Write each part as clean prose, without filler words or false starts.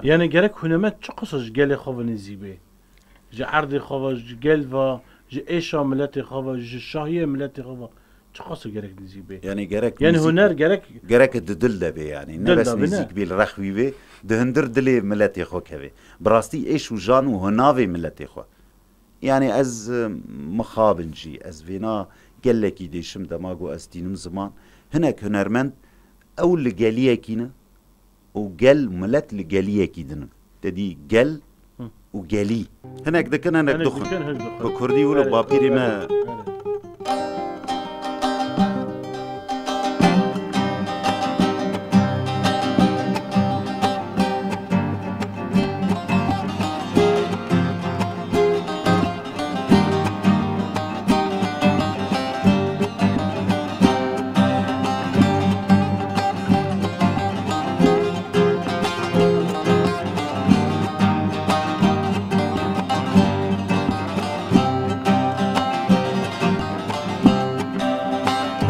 يعني gerek hünemet çok kısacı gele xavanı zibe. Ji ardi xava, ji gelva, ji eşa milleti xava, ji şahiye milleti xava. Çok kısa gerek zibe. Yani gerek Yani müzik, hüner gerek de dil de be yani. Dil Ne bes de be, müzik ne? bil raxvi be, de hindir dili milleti xo keve. Brasti eş u jan u hınavi milleti xo. Yani ez mixabinci, ez vina geleki deşim demago ez dinim zaman. Hinek hünermend ew li geliyekîne û gel millet li geliyekî dinin. Dedî gel û gelî. Hinek dikin hinek Hinek dixwin. dikin, hinek dixwin. Bi Kurdî û li bapîrê me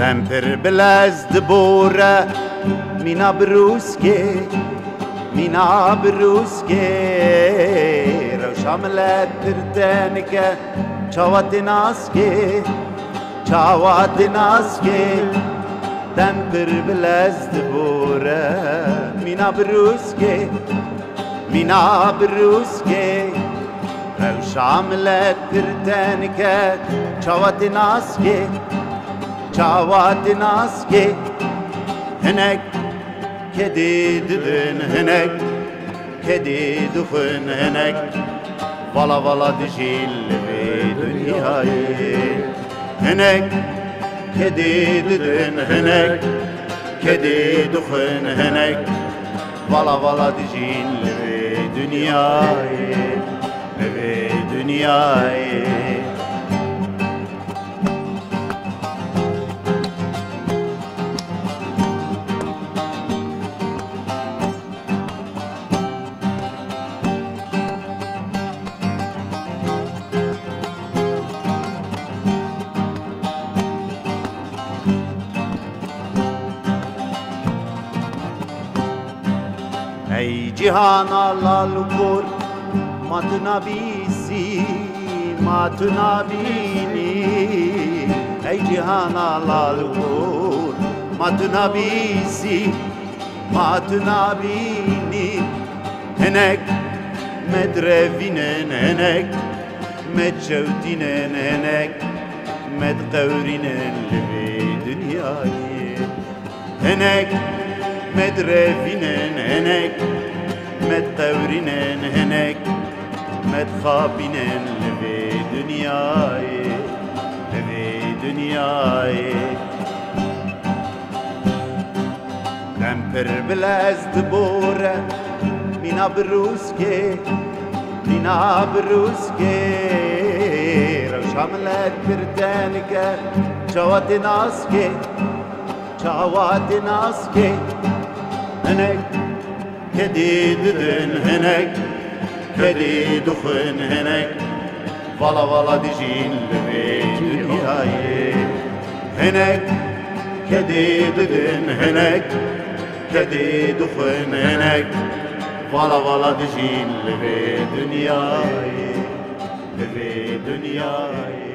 Tempir bilez dibore Mina biruske Rewşa millet pirtenike Çawatin aske Tempir bilez dibore Mina biruske Rewşa millet pirtenike Çawatin aske hinek kedi didin hinek kedi dufun hinek vala dijil ve dünyayı hinek kedi didin hinek kedi dufun hinek vala dijil ve dünyayı Ey cihana lalukor matuna bini Ey cihana lalukor matuna bini Hinek medrevinen hinek medcevdinen hinek medqevrinen li dünyayı hinek medrevinen hinek medqevrinen hinek medxabinen li dünyayı Tempir bilez dibore Mina biruske Rewşa millet pirtenike Çawatin aske hinek kedi didin hinek kedi dufun hinek vala dijin ve dünyayı hinek kedi didin hinek kedi dufun hinek vala dijin ve dünyayı